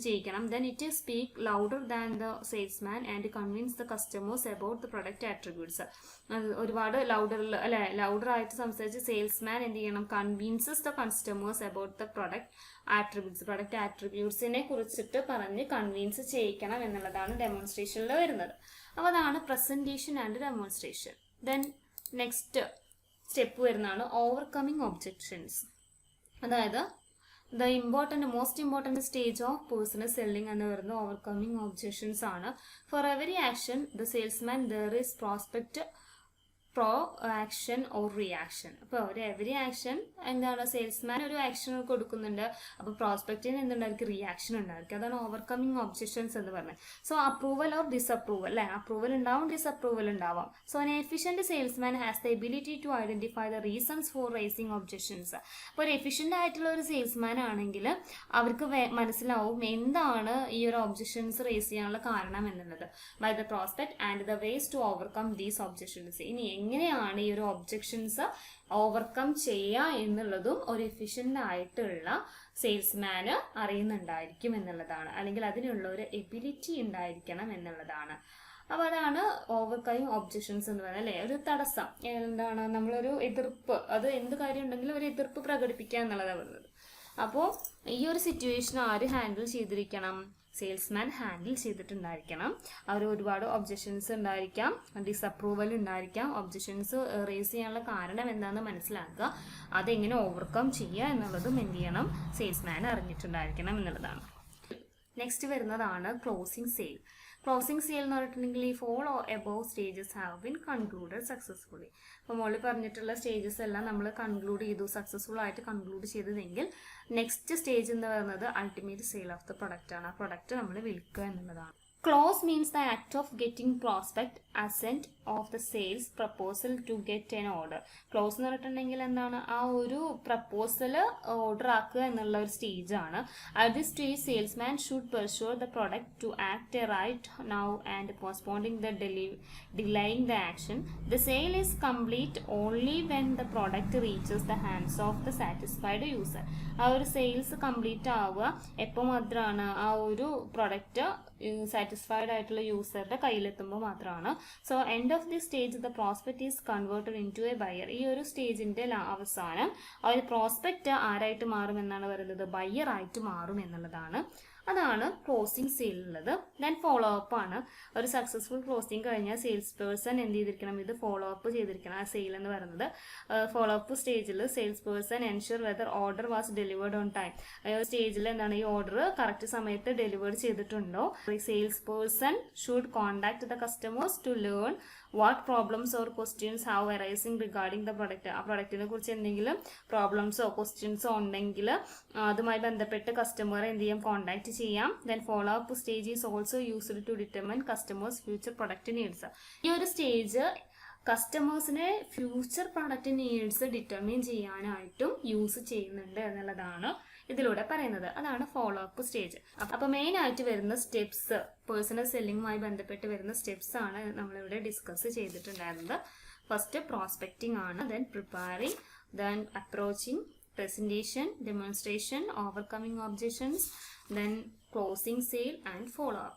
ചെയ്യിക്കണം. Then it speak louder than the salesman and convince the customers about the product attributes. ഒരുപാട് ലൗഡർ ആയിട്ട് സംസാരിച്ച് സെയിൽസ്മാൻ എന്ത് ചെയ്യണം, convinces the customers about the product ആട്രിബ്യൂട്ട്സിനെ കുറിച്ചിട്ട് പറഞ്ഞ് കൺവിൻസ് ചെയ്യിക്കണം എന്നുള്ളതാണ് ഡെമോൺസ്ട്രേഷനിൽ വരുന്നത്. അപ്പോൾ അതാണ് presentation and demonstration. Then next step വരുന്നതാണ് ഓവർകമ്മിങ് ഒബ്ജെക്ഷൻസ്. അതായത് most important stage of personal selling എന്ന് പറയുന്നത് ഓവർകമ്മിങ് ഒബ്ജെക്ഷൻസ് ആണ്. For every action the salesman there is prospect, pro action or reaction. അപ്പോൾ ഒരു എവറി ആക്ഷൻ എന്താണ്, സെയിൽസ്മാൻ ഒരു ആക്ഷൻ കൊടുക്കുന്നുണ്ട്, അപ്പോൾ പ്രോസ്പെക്റ്റിന് എന്തുണ്ടായിരിക്കും, റിയാക്ഷൻ ഉണ്ടായിരിക്കും. അതാണ് ഓവർകമ്മിങ് ഒബ്ജെക്ഷൻസ് എന്ന് പറയുന്നത്. സോ അപ്രൂവൽ ഓർ ഡിസപ്രൂവൽ, അല്ലേ, അപ്രൂവൽ ഉണ്ടാവും, ഡിസപ്രൂവൽ ഉണ്ടാവാം. So an efficient salesman has the ability to identify the reasons for raising objections. അപ്പോൾ ഒരു എഫിഷ്യൻ്റ് ആയിട്ടുള്ള ഒരു സെയിൽസ്മാൻ ആണെങ്കിൽ അവർക്ക് മനസ്സിലാവും എന്താണ് ഈ ഒരു ഒബ്ജെക്ഷൻസ് റേസ് ചെയ്യാനുള്ള കാരണം എന്നുള്ളത്. By the prospect and the ways to overcome these objections. ഇനി എങ്ങനെയാണ് ഈ ഒരു ഒബ്ജെക്ഷൻസ് ഓവർകം ചെയ്യുക എന്നുള്ളതും ഒരു എഫിഷ്യൻ്റ് ആയിട്ടുള്ള സെയിൽസ്മാന് അറിയുന്നുണ്ടായിരിക്കും എന്നുള്ളതാണ്, അല്ലെങ്കിൽ അതിനുള്ള ഒരു എബിലിറ്റി ഉണ്ടായിരിക്കണം എന്നുള്ളതാണ്. അപ്പോൾ അതാണ് ഓവർകമ്മിങ് ഒബ്ജെക്ഷൻസ് എന്ന് പറയുന്നത്, അല്ലേ, ഒരു തടസ്സം, എന്താണ്, നമ്മളൊരു എതിർപ്പ്, അത് എന്ത് കാര്യം ഉണ്ടെങ്കിലും ഒരു എതിർപ്പ് പ്രകടിപ്പിക്കുക എന്നുള്ളതാണ് പറയുന്നത്. അപ്പോൾ ഈ ഒരു സിറ്റുവേഷൻ ആര് ഹാൻഡിൽ ചെയ്തിരിക്കണം, സെയിൽസ്മാൻ ഹാൻഡിൽ ചെയ്തിട്ടുണ്ടായിരിക്കണം. അവർ ഒരുപാട് ഒബ്ജെക്ഷൻസ് ഉണ്ടായിരിക്കാം, ഡിസപ്രൂവൽ ഉണ്ടായിരിക്കാം. ഒബ്ജെക്ഷൻസ് റേസ് ചെയ്യാനുള്ള കാരണം എന്താണെന്ന് മനസ്സിലാക്കുക, അതെങ്ങനെ ഓവർകം ചെയ്യുക എന്നുള്ളതും എന്ത് ചെയ്യണം, സെയിൽസ്മാൻ അറിഞ്ഞിട്ടുണ്ടായിരിക്കണം എന്നുള്ളതാണ്. നെക്സ്റ്റ് വരുന്നതാണ് ക്ലോസിംഗ് സെയിൽ. ക്ലോസിംഗ് സെയിൽ എന്ന് പറഞ്ഞിട്ടുണ്ടെങ്കിൽ ഈ fall above stages have been concluded successfully. അപ്പോൾ മോളിൽ പറഞ്ഞിട്ടുള്ള സ്റ്റേജസ് എല്ലാം നമ്മൾ കൺക്ലൂഡ് ചെയ്തു, സക്സസ്ഫുൾ ആയിട്ട് കൺക്ലൂഡ് ചെയ്തതെങ്കിൽ നെക്സ്റ്റ് സ്റ്റേജ് എന്ന് പറയുന്നത് ultimate sale of the product ആണ്. ആ പ്രൊഡക്റ്റ് നമ്മൾ വിൽക്കുക എന്നുള്ളതാണ്. Close means the act of getting prospect assent of the sales proposal to get an order. Close എന്ന് പറഞ്ഞിട്ടുണ്ടെങ്കിൽ എന്താണ്, ആ ഒരു പ്രപ്പോസൽ ഓർഡർ ആക്കുക എന്നുള്ള ഒരു സ്റ്റേജ് ആണ്. At this stage, salesman should persuade the product to act right now and postponing the delaying the action. The sale is complete only when the product reaches the hands of the satisfied user. ആ ഒരു സെയിൽസ് കംപ്ലീറ്റ് ആവുക എപ്പോൾ മാത്രമാണ്, ആ ഒരു പ്രൊഡക്റ്റ് സാറ്റിസ്ഫൈഡ് ആയിട്ടുള്ള യൂസറുടെ കയ്യിലെത്തുമ്പോൾ മാത്രമാണ്. So end of the stage the prospect is converted into a buyer. ഈ ഒരു സ്റ്റേജിന്റെ അവസാനം ആ ഒരു പ്രോസ്പെക്റ്റ് ആരായിട്ട് മാറും എന്നാണ് പറയുന്നത്, ബയ്യർ ആയിട്ട് മാറും എന്നുള്ളതാണ്. അതാണ് ക്ലോസിംഗ് സെയിലുള്ളത്. ദെൻ ഫോളോ അപ്പ് ആണ്. ഒരു സക്സസ്ഫുൾ ക്ലോസിംഗ് കഴിഞ്ഞാൽ സെയിൽസ് പേഴ്സൺ എന്ത് ചെയ്തിരിക്കണം, ഇത് ഫോളോ അപ്പ് ചെയ്തിരിക്കണം. ആ സെയിൽ എന്ന് പറയുന്നത് ഫോളോ അപ്പ് സ്റ്റേജിൽ sales person ensure whether order was delivered on time. സ്റ്റേജിൽ എന്താണ്, ഈ ഓർഡർ കറക്റ്റ് സമയത്ത് ഡെലിവേർഡ് ചെയ്തിട്ടുണ്ടോ. Sales person should contact the customers to learn what problems or questions have arising regarding the product. ആ പ്രൊഡക്റ്റിനെ കുറിച്ച് എന്തെങ്കിലും പ്രോബ്ലംസോ ക്വസ്റ്റ്യൻസോ ഉണ്ടെങ്കിൽ അതുമായി ബന്ധപ്പെട്ട് കസ്റ്റമറെ എന്ത് ചെയ്യാം, കോൺടാക്ട് ചെയ്യാം. Then follow up stage is also used to determine customers future product needs. ഈ ഒരു സ്റ്റേജ് കസ്റ്റമേഴ്സിനെ ഫ്യൂച്ചർ പ്രൊഡക്റ്റ് നീഡ്സ് ഡിറ്റർമിൻ ചെയ്യാനായിട്ടും യൂസ് ചെയ്യുന്നുണ്ട് എന്നുള്ളതാണ് ഇതിലൂടെ പറയുന്നത്. അതാണ് ഫോളോ അപ്പ് സ്റ്റേജ്. അപ്പോൾ മെയിൻ ആയിട്ട് വരുന്ന സ്റ്റെപ്സ്, പേഴ്സണൽ സെല്ലിങ്ങുമായി ബന്ധപ്പെട്ട് വരുന്ന സ്റ്റെപ്സ് ആണ് നമ്മളിവിടെ ഡിസ്കസ് ചെയ്തിട്ടുണ്ടായിരുന്നത്. ഫസ്റ്റ് പ്രോസ്പെക്റ്റിംഗ് ആണ്, then preparing, then approaching, presentation, demonstration, overcoming objections, then closing sale and follow up.